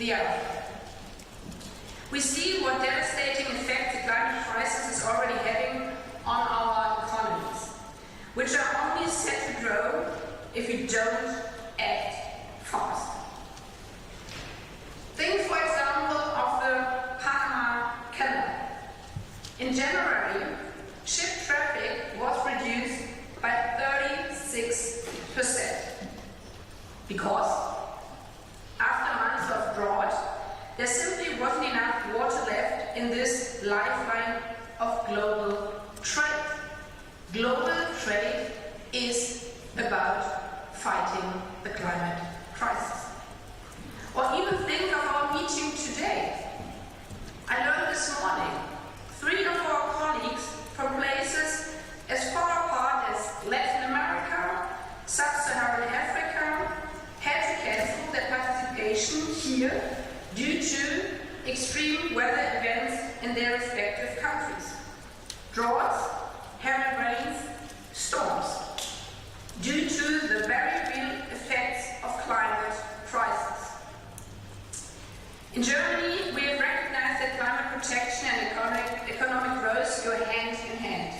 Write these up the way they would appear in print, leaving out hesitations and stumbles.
the other. We see what devastating effect the climate crisis is already having on our economies, which are only set to grow if we don't act fast. Think, for example, of the Panama Canal. In January, ship traffic was reduced by 36% because after months of drought, there simply wasn't enough water left in this lifeline of global trade. Global trade is about fighting the climate crisis. Or even think of our meeting today. I learned this morning, 3 of our colleagues from places as far apart as Latin America, Sub-Saharan Africa, had to cancel their participation here due to extreme weather events in their respective countries. Droughts, heavy rains, storms, due to the very real effects of climate crisis. In Germany, we have recognized that climate protection and economic growth go hand in hand.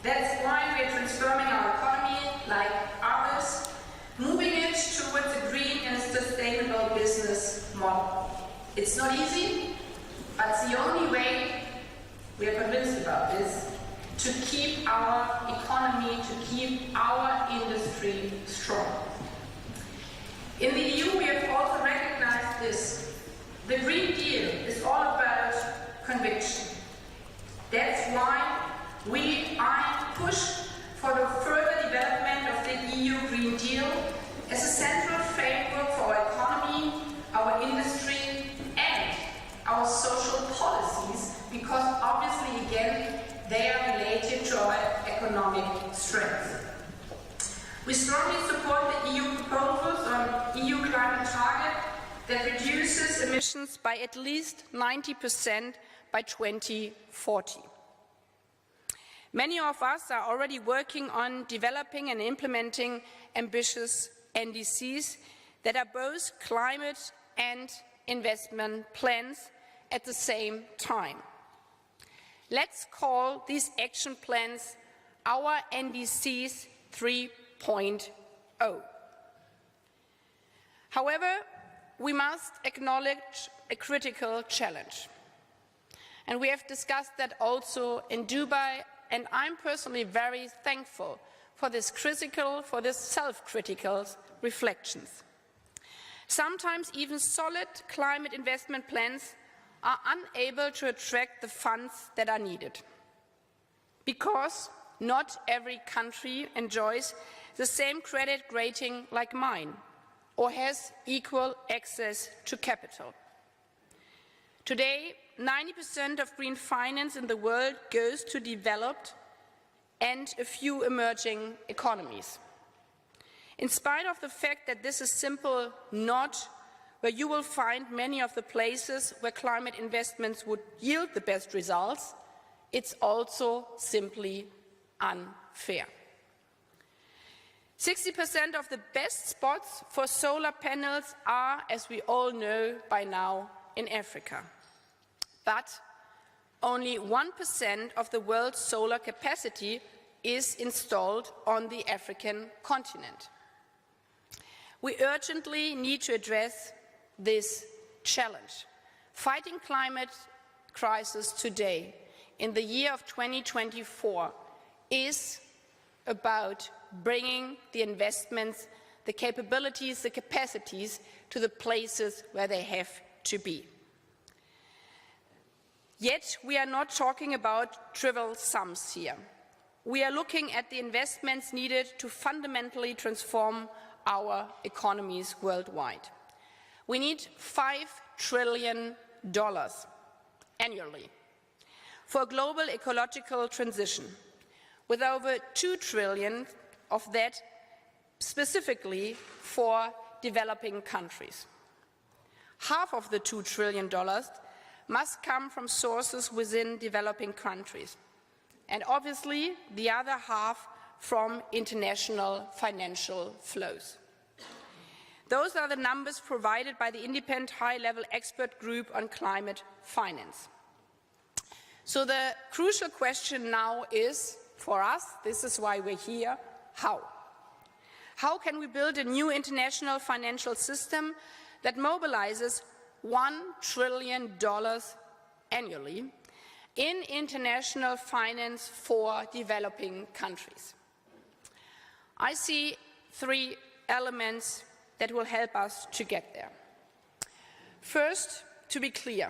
That's why we are transforming our economy, like others, moving it towards a green and sustainable business model. It's not easy, but it's the only way, we are convinced about this, to keep our economy, to keep our industry strong. In the EU, we have also recognized this. The Green Deal is all about conviction. That's why I push for the further development of the EU Green Deal as a central framework for our economy, our industry, and our social policies, because obviously, again, they are related to our economic strength. We strongly support the EU proposals on EU climate target that reduces emissions by at least 90% by 2040. Many of us are already working on developing and implementing ambitious NDCs that are both climate and investment plans at the same time. Let's call these action plans our NDCs 3.0. However, we must acknowledge a critical challenge. And we have discussed that also in Dubai, and I'm personally very thankful for this self-critical reflections. Sometimes even solid climate investment plans are unable to attract the funds that are needed, because not every country enjoys the same credit rating like mine, or has equal access to capital. Today, 90% of green finance in the world goes to developed and a few emerging economies. In spite of the fact that this is simply not where you will find many of the places where climate investments would yield the best results, it's also simply unfair. 60% of the best spots for solar panels are, as we all know by now, in Africa. But only 1% of the world's solar capacity is installed on the African continent. We urgently need to address this challenge. Fighting climate crisis today, in the year of 2024, is about bringing the investments, the capabilities, the capacities to the places where they have to be. Yet we are not talking about trivial sums here. We are looking at the investments needed to fundamentally transform our economies worldwide. We need $5 trillion annually for a global ecological transition, with over $2 trillion of that specifically for developing countries. Half of the $2 trillion must come from sources within developing countries, and obviously the other half from international financial flows. Those are the numbers provided by the independent high-level expert group on climate finance. So the crucial question now is, for us, this is why we're here, how? How can we build a new international financial system that mobilizes $1 trillion annually in international finance for developing countries? I see three elements that will help us to get there. First, to be clear,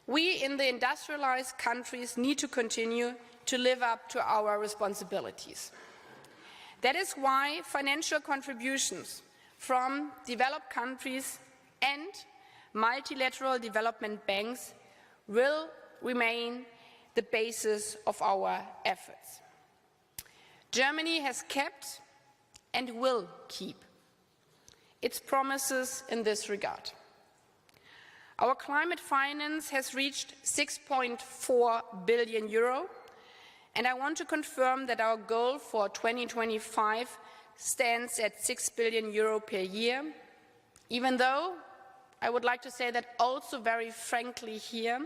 we in the industrialized countries need to continue to live up to our responsibilities. That is why financial contributions from developed countries and multilateral development banks will remain the basis of our efforts. Germany has kept and will keep its promises in this regard. Our climate finance has reached 6.4 billion euro, and I want to confirm that our goal for 2025 stands at 6 billion euro per year, even though I would like to say that also very frankly here,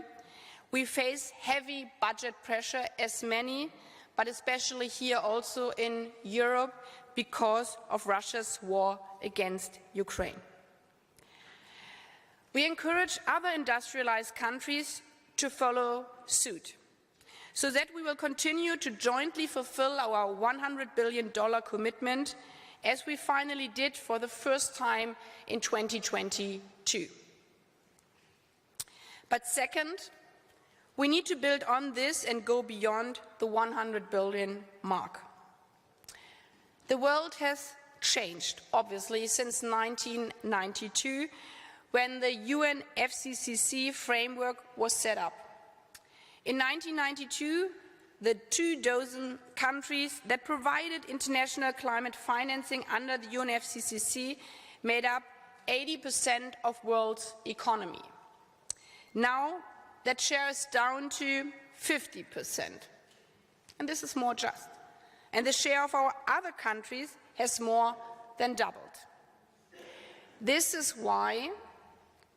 we face heavy budget pressure as many, but especially here also in Europe because of Russia's war against Ukraine. We encourage other industrialized countries to follow suit, so that we will continue to jointly fulfill our $100 billion commitment, as we finally did for the first time in 2022. But second, we need to build on this and go beyond the 100 billion mark. The world has changed, obviously, since 1992, when the UNFCCC framework was set up. In 1992, the 24 countries that provided international climate financing under the UNFCCC made up 80% of the world's economy. Now, that share is down to 50%, and this is more just. And the share of our other countries has more than doubled. This is why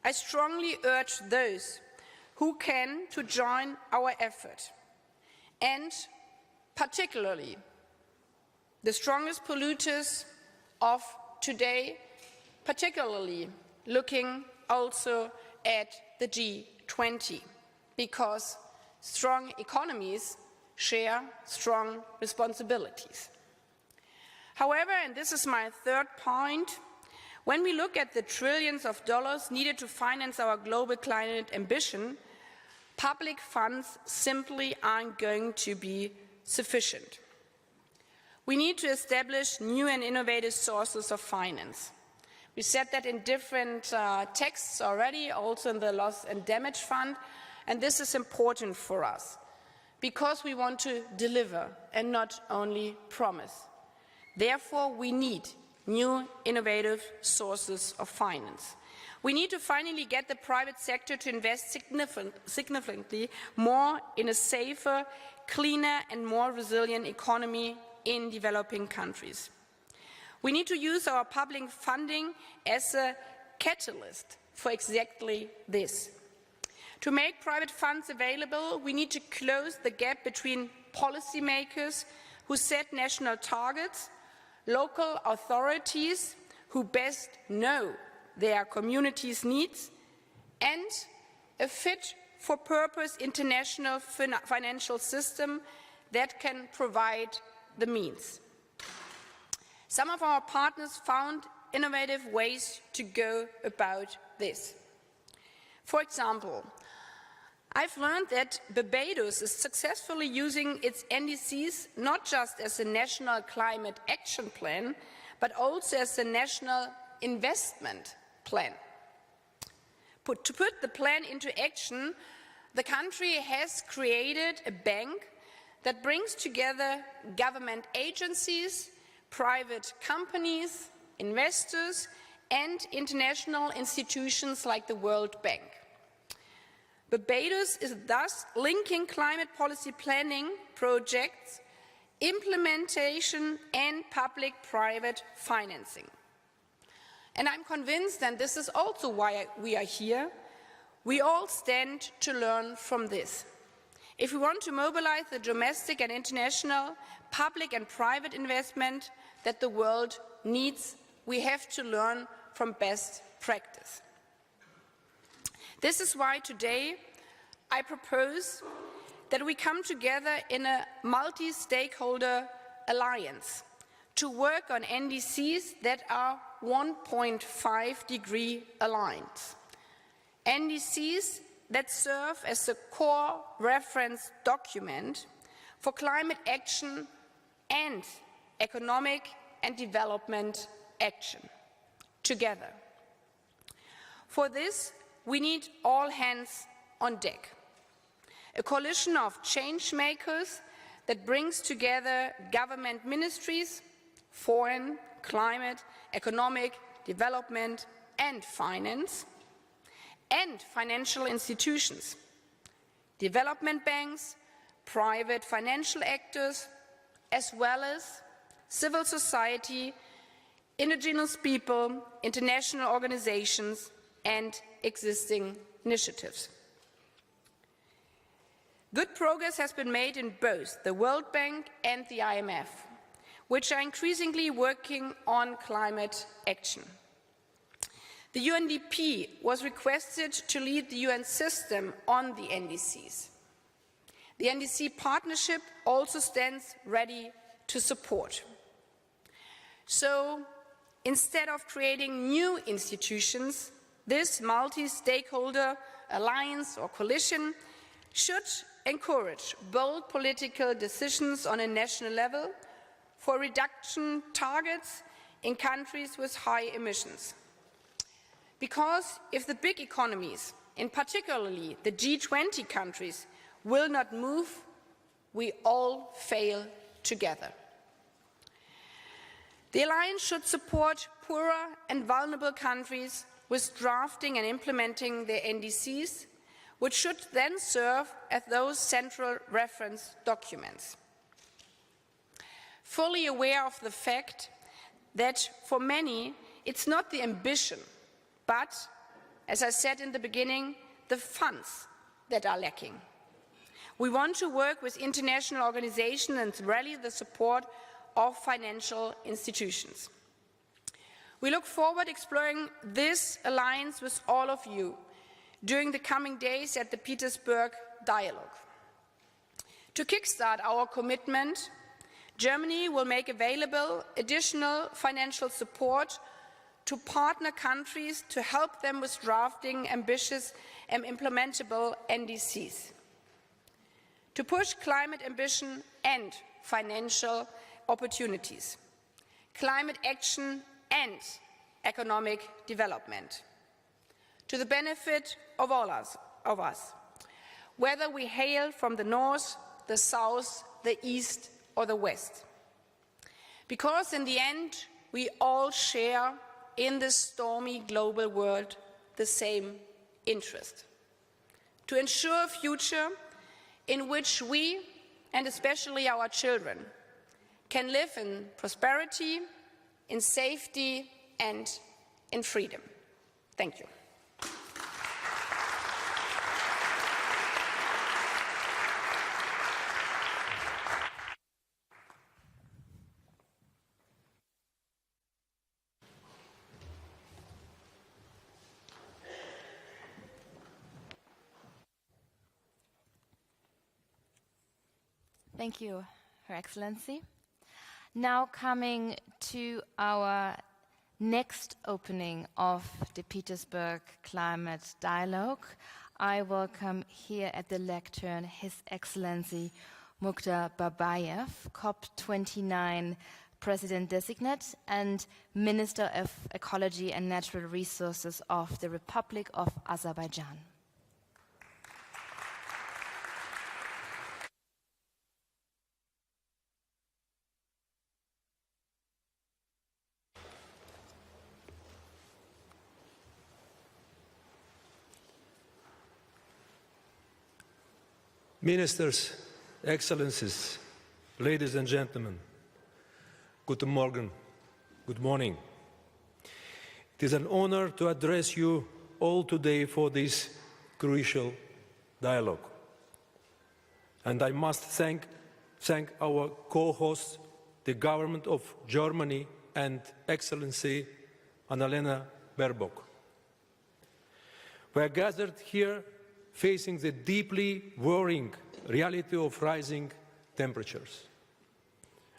I strongly urge those who can to join our effort, and particularly the strongest polluters of today, particularly looking also at the G20, because strong economies share strong responsibilities. However, and this is my third point, when we look at the trillions of dollars needed to finance our global climate ambition, public funds simply aren't going to be sufficient. We need to establish new and innovative sources of finance. We said that in different texts already, also in the Loss and Damage Fund, and this is important for us, because we want to deliver and not only promise. Therefore, we need new innovative sources of finance. We need to finally get the private sector to invest significantly more in a safer, cleaner and more resilient economy in developing countries. We need to use our public funding as a catalyst for exactly this. To make private funds available, we need to close the gap between policymakers who set national targets, local authorities who best know their communities' needs, and a fit-for-purpose international financial system that can provide the means. Some of our partners found innovative ways to go about this. For example, I've learned that Barbados is successfully using its NDCs not just as a national climate action plan, but also as a national investment plan. To put the plan into action, the country has created a bank that brings together government agencies, private companies, investors, and international institutions like the World Bank. Barbados is thus linking climate policy planning projects, implementation, and public-private financing. And I'm convinced, and this is also why we are here, we all stand to learn from this. If we want to mobilize the domestic and international, public and private investment that the world needs, we have to learn from best practice. This is why today I propose that we come together in a multi-stakeholder alliance to work on NDCs that are 1.5 degree aligned. NDCs that serve as a core reference document for climate action and economic and development action together. For this, we need all hands on deck. A coalition of change makers that brings together government ministries, foreign, climate, economic, development and finance, and financial institutions, development banks, private financial actors, as well as civil society, indigenous people, international organizations, and existing initiatives. Good progress has been made in both the World Bank and the IMF, which are increasingly working on climate action. The UNDP was requested to lead the UN system on the NDCs. The NDC partnership also stands ready to support. So, instead of creating new institutions, this multi-stakeholder alliance or coalition should encourage bold political decisions on a national level for reduction targets in countries with high emissions. Because if the big economies, in particularly the G20 countries, will not move, we all fail together. The alliance should support poorer and vulnerable countries with drafting and implementing their NDCs, which should then serve as those central reference documents. Fully aware of the fact that for many it's not the ambition, but, as I said in the beginning, the funds that are lacking. We want to work with international organizations and rally the support of financial institutions. We look forward to exploring this alliance with all of you during the coming days at the Petersburg Dialogue. To kickstart our commitment, Germany will make available additional financial support to partner countries to help them with drafting ambitious and implementable NDCs, to push climate ambition and financial opportunities, climate action and economic development, to the benefit of all of us, whether we hail from the north, the south, the east or the west. Because in the end, we all share in this stormy global world the same interest: to ensure a future in which we, and especially our children, can live in prosperity, in safety and in freedom. Thank you. Thank you, Her Excellency. Now coming to our next opening of the Petersburg Climate Dialogue, I welcome here at the lectern His Excellency Mukhtar Babayev, COP29 President-designate and Minister of Ecology and Natural Resources of the Republic of Azerbaijan. Ministers, Excellencies, ladies and gentlemen, Guten Morgen, good morning. It is an honor to address you all today for this crucial dialogue. And I must thank our co-hosts, the government of Germany and Excellency Annalena Baerbock. We are gathered here facing the deeply worrying reality of rising temperatures.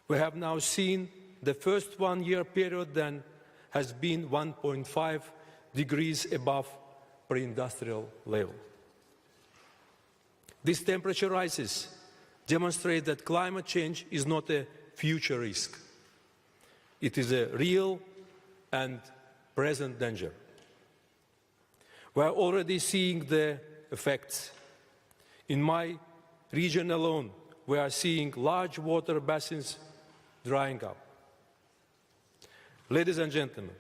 We have now seen the first one-year period that has been 1.5 degrees above pre-industrial level. These temperature rises demonstrate that climate change is not a future risk. It is a real and present danger. We are already seeing the effects. In my region alone, we are seeing large water basins drying up. Ladies and gentlemen,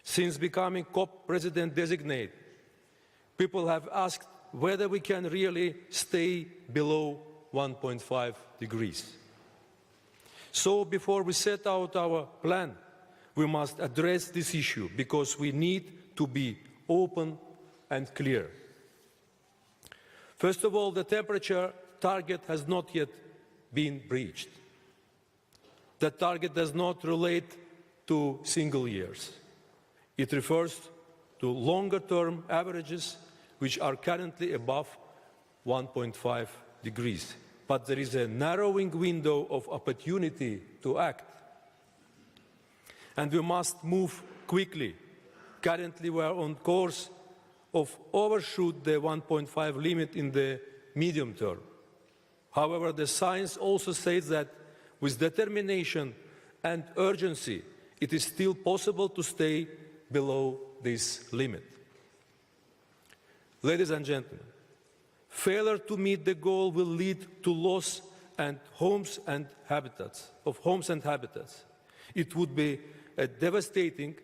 since becoming COP President designate, people have asked whether we can really stay below 1.5 degrees. So before we set out our plan, we must address this issue because we need to be open and clear. First of all, the temperature target has not yet been breached. The target does not relate to single years. It refers to longer-term averages, which are currently above 1.5 degrees. But there is a narrowing window of opportunity to act. And we must move quickly. Currently, we are on course of overshoot the 1.5 limit in the medium term. However, the science also says that with determination and urgency, it is still possible to stay below this limit. Ladies and gentlemen, failure to meet the goal will lead to loss of homes and habitats. It would be a devastating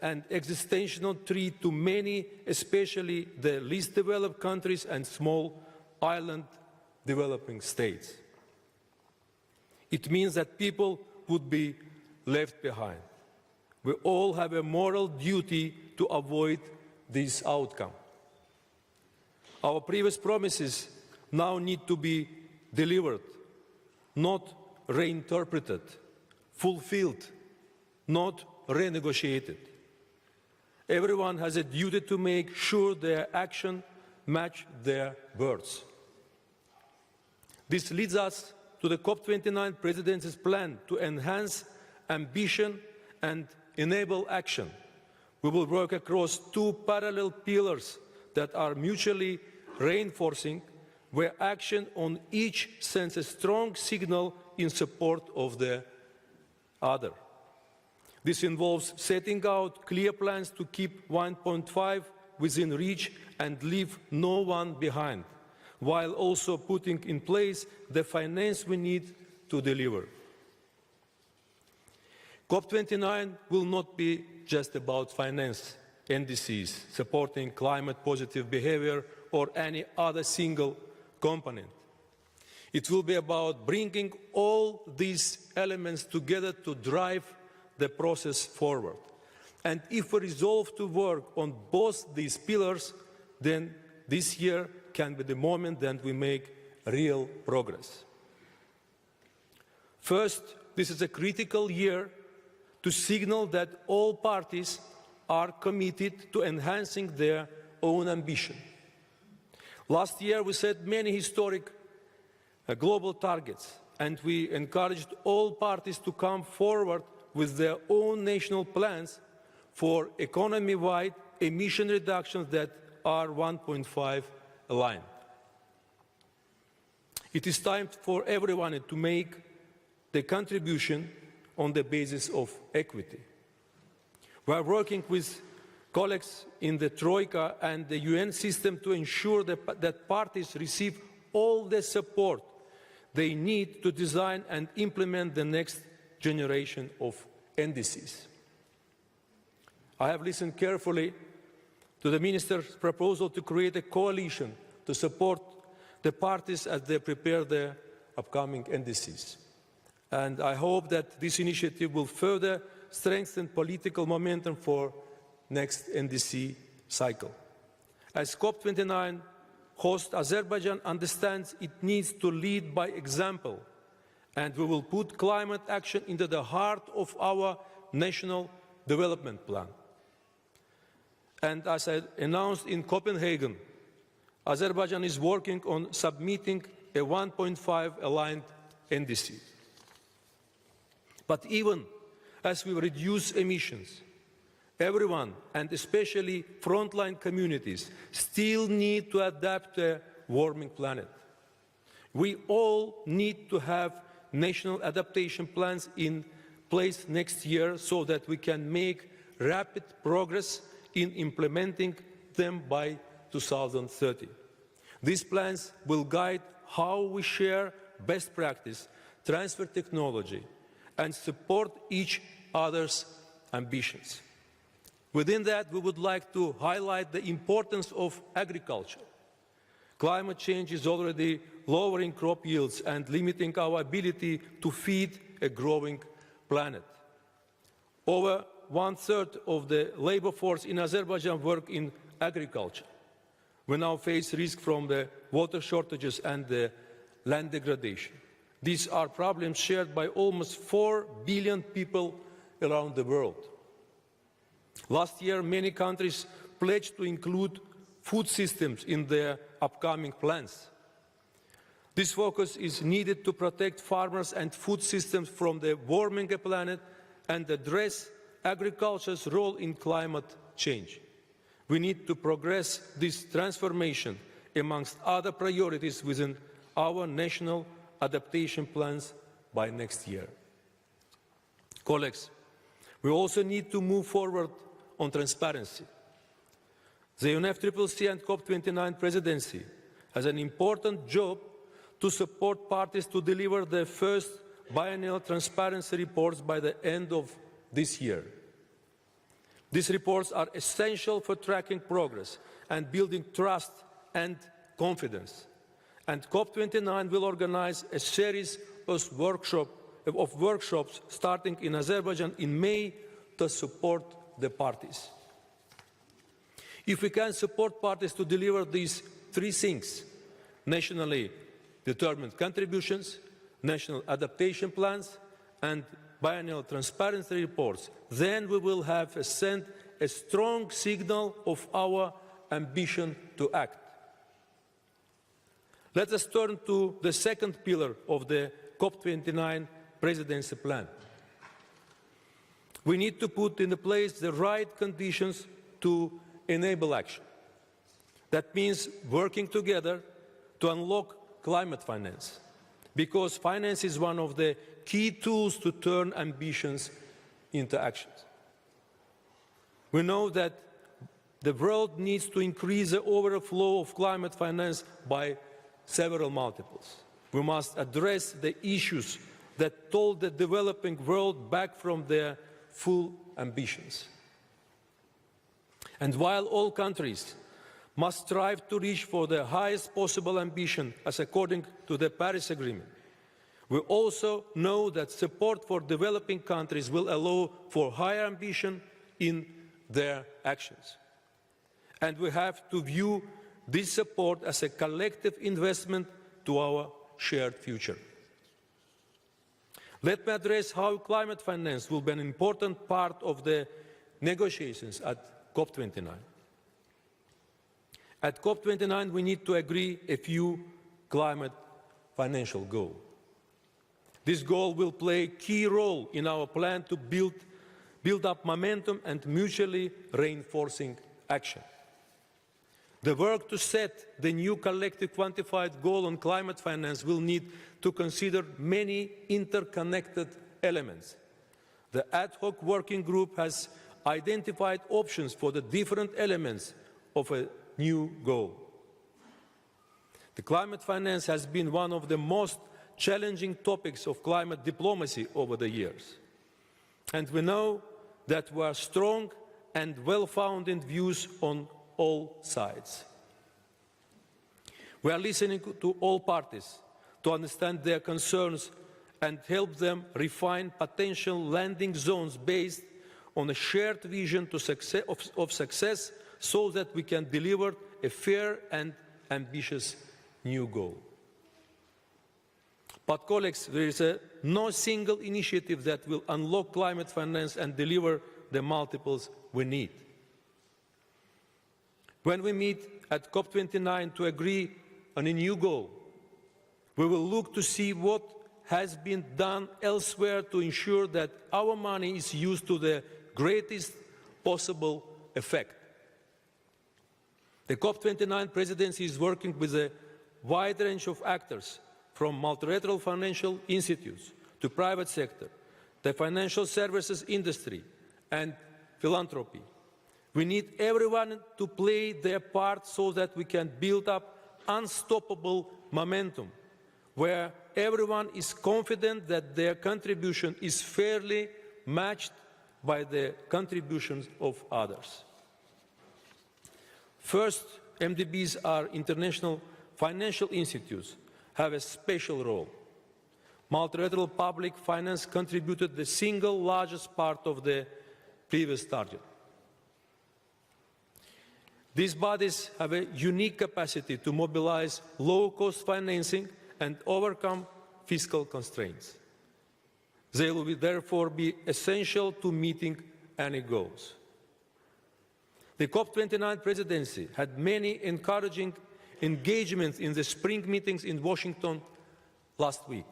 and existential threat to many, especially the least developed countries and small island developing states. It means that people would be left behind. We all have a moral duty to avoid this outcome. Our previous promises now need to be delivered, not reinterpreted, fulfilled, not renegotiated. Everyone has a duty to make sure their action match their words. This leads us to the COP29 presidency's plan to enhance ambition and enable action. We will work across two parallel pillars that are mutually reinforcing, where action on each sends a strong signal in support of the other. This involves setting out clear plans to keep 1.5 within reach and leave no one behind, while also putting in place the finance we need to deliver. COP29 will not be just about finance, NDCs, supporting climate-positive behavior or any other single component. It will be about bringing all these elements together to drive the process forward. And if we resolve to work on both these pillars, then this year can be the moment that we make real progress. First, this is a critical year to signal that all parties are committed to enhancing their own ambition. Last year, we set many historic global targets, and we encouraged all parties to come forward with their own national plans for economy-wide emission reductions that are 1.5 aligned. It is time for everyone to make the contribution on the basis of equity. We are working with colleagues in the Troika and the UN system to ensure that parties receive all the support they need to design and implement the next generation of NDCs. I have listened carefully to the Minister's proposal to create a coalition to support the parties as they prepare their upcoming NDCs. And I hope that this initiative will further strengthen political momentum for next NDC cycle. As COP29 host, Azerbaijan understands it needs to lead by example, and we will put climate action into the heart of our national development plan. And as I announced in Copenhagen, Azerbaijan is working on submitting a 1.5 aligned NDC. But even as we reduce emissions, everyone, and especially frontline communities, still need to adapt to a warming planet. We all need to have national adaptation plans in place next year so that we can make rapid progress in implementing them by 2030. These plans will guide how we share best practice, transfer technology, and support each other's ambitions. Within that, we would like to highlight the importance of agriculture. Climate change is already lowering crop yields and limiting our ability to feed a growing planet. Over 1/3 of the labor force in Azerbaijan work in agriculture. We now face risk from the water shortages and the land degradation. These are problems shared by almost 4 billion people around the world. Last year, many countries pledged to include food systems in their upcoming plans. This focus is needed to protect farmers and food systems from the warming of the planet and address agriculture's role in climate change. We need to progress this transformation amongst other priorities within our national adaptation plans by next year. Colleagues, we also need to move forward on transparency. The UNFCCC and COP29 presidency has an important job to support parties to deliver their first biennial transparency reports by the end of this year. These reports are essential for tracking progress and building trust and confidence. And COP29 will organize a series of workshops starting in Azerbaijan in May to support the parties. If we can support parties to deliver these three things, nationally determined contributions, national adaptation plans, and biennial transparency reports, then we will have sent a strong signal of our ambition to act. Let us turn to the second pillar of the COP29 presidency plan. We need to put in place the right conditions to enable action. That means working together to unlock climate finance, because finance is one of the key tools to turn ambitions into actions. We know that the world needs to increase the overflow of climate finance by several multiples. We must address the issues that hold the developing world back from their full ambitions. And while all countries must strive to reach for the highest possible ambition as according to the Paris Agreement, we also know that support for developing countries will allow for higher ambition in their actions. And we have to view this support as a collective investment to our shared future. Let me address how climate finance will be an important part of the negotiations at COP29. At COP29, we need to agree a few climate financial goals. This goal will play a key role in our plan to build up momentum and mutually reinforcing action. The work to set the new collective quantified goal on climate finance will need to consider many interconnected elements. The ad hoc working group has identified options for the different elements of a new goal. The climate finance has been one of the most challenging topics of climate diplomacy over the years. And we know that we are strong and well-founded views on all sides. We are listening to all parties to understand their concerns and help them refine potential landing zones based on a shared vision of success so that we can deliver a fair and ambitious new goal. But colleagues, there is no single initiative that will unlock climate finance and deliver the multiples we need. When we meet at COP29 to agree on a new goal, we will look to see what has been done elsewhere to ensure that our money is used to the greatest possible effect. The COP29 presidency is working with a wide range of actors, from multilateral financial institutes to private sector, the financial services industry and philanthropy. We need everyone to play their part so that we can build up unstoppable momentum, where everyone is confident that their contribution is fairly matched by the contributions of others. First, MDBs are international financial institutes, have a special role. Multilateral public finance contributed the single largest part of the previous target. These bodies have a unique capacity to mobilize low-cost financing and overcome fiscal constraints. They will therefore be essential to meeting any goals. The COP29 presidency had many encouraging engagements in the spring meetings in Washington last week.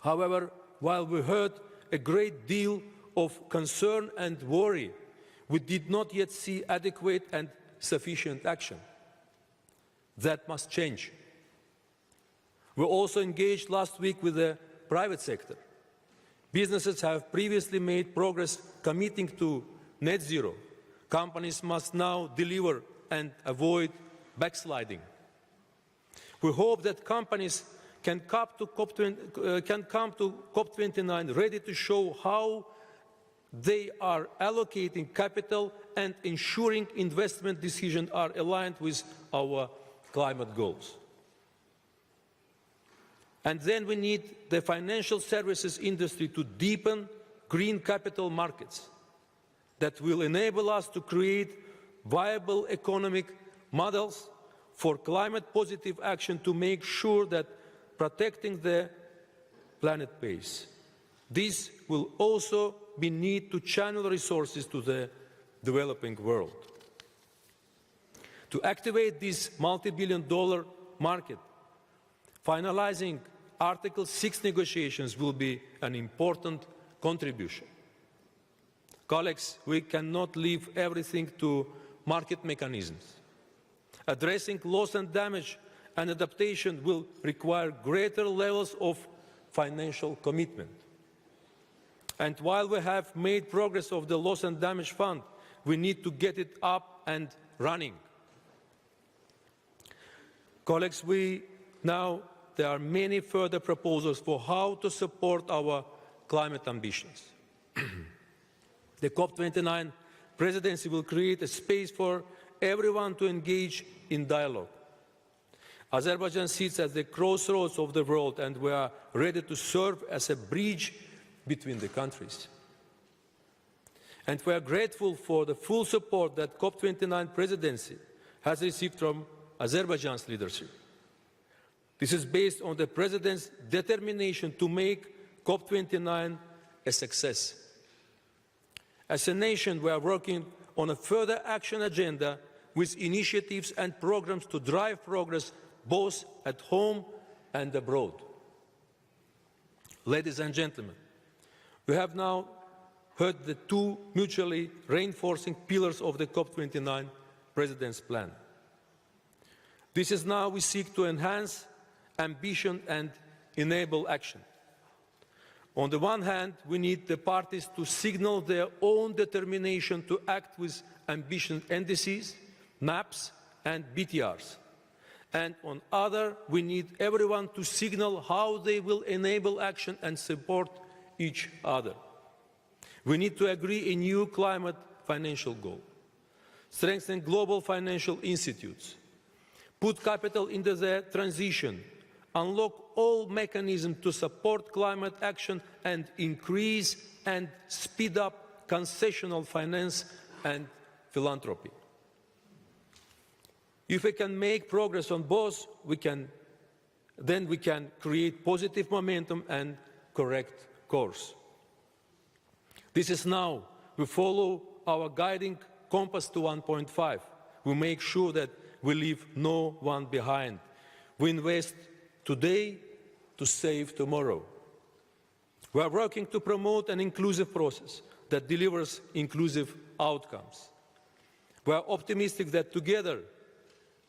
However, while we heard a great deal of concern and worry, we did not yet see adequate and sufficient action. That must change. We also engaged last week with the private sector. Businesses have previously made progress committing to net zero. Companies must now deliver and avoid backsliding. We hope that companies can come to COP29 ready to show how they are allocating capital and ensuring investment decisions are aligned with our climate goals. And then we need the financial services industry to deepen green capital markets that will enable us to create viable economic models for climate-positive action to make sure that protecting the planet pays. This will also be need to channel resources to the developing world. To activate this multi-billion-dollar market, finalizing Article 6 negotiations will be an important contribution. Colleagues, we cannot leave everything to market mechanisms. Addressing loss and damage and adaptation will require greater levels of financial commitment. And while we have made progress of the Loss and Damage Fund, we need to get it up and running. Colleagues, there are many further proposals for how to support our climate ambitions. The COP29 presidency will create a space for everyone to engage in dialogue. Azerbaijan sits at the crossroads of the world, and we are ready to serve as a bridge between the countries. And we are grateful for the full support that COP29 presidency has received from Azerbaijan's leadership. This is based on the President's determination to make COP29 a success. As a nation, we are working on a further action agenda with initiatives and programs to drive progress both at home and abroad. Ladies and gentlemen, we have now heard the two mutually reinforcing pillars of the COP29 President's plan. This is now we seek to enhance ambition and enable action. On the one hand, we need the parties to signal their own determination to act with ambitious NDCs, MAPs and BTRs. And on the other, we need everyone to signal how they will enable action and support each other. We need to agree a new climate financial goal, strengthen global financial institutes, put capital into the transition, unlock all mechanisms to support climate action and increase and speed up concessional finance and philanthropy. If we can make progress on both, then we can create positive momentum and correct course. This is now. We follow our guiding compass to 1.5. We make sure that we leave no one behind. We invest today to save tomorrow. We are working to promote an inclusive process that delivers inclusive outcomes. We are optimistic that together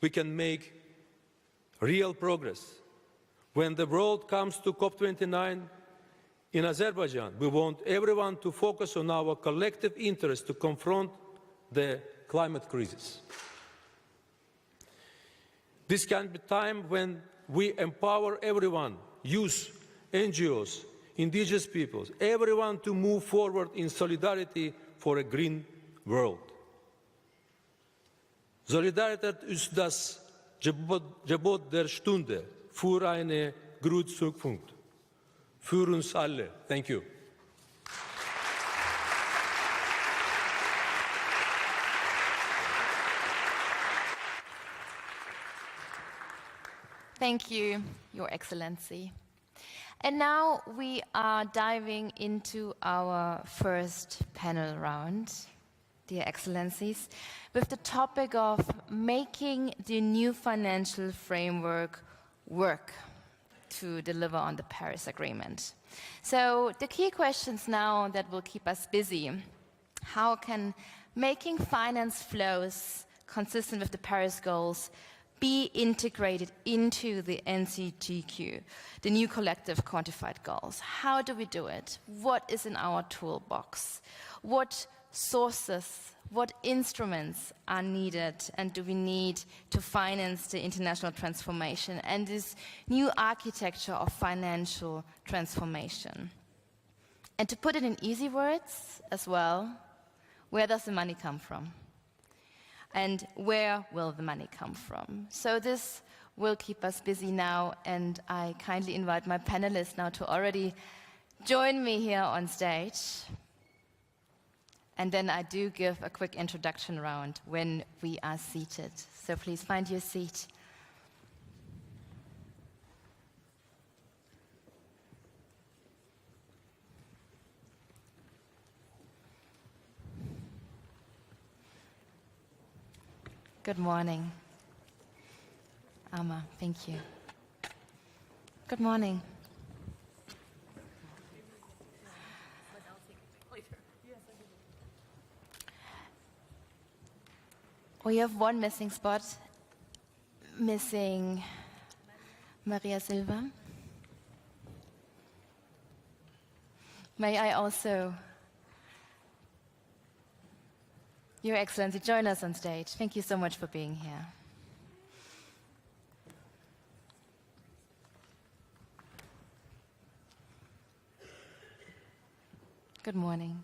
we can make real progress. When the world comes to COP29 in Azerbaijan, we want everyone to focus on our collective interest to confront the climate crisis. This can be a time when we empower everyone, youth, NGOs, indigenous peoples, everyone to move forward in solidarity for a green world. Solidarität ist das Gebot der Stunde für eine gute Zukunft. Für uns alle. Thank you. Thank you, Your Excellency. And now we are diving into our first panel round, dear Excellencies, with the topic of making the new financial framework work to deliver on the Paris Agreement. So the key questions now that will keep us busy: how can making finance flows consistent with the Paris goals be integrated into the NCGQ, the new collective quantified goals? How do we do it? What is in our toolbox? What sources, what instruments are needed and do we need to finance the international transformation and this new architecture of financial transformation? And to put it in easy words as well, where does the money come from? And where will the money come from? So this will keep us busy now, and I kindly invite my panelists now to already join me here on stage. And then I do give a quick introduction round when we are seated. So please find your seat. Good morning. Amma, thank you. Good morning. We have one missing spot, missing Maria Silva. May I also, Your Excellency, join us on stage. Thank you so much for being here. Good morning.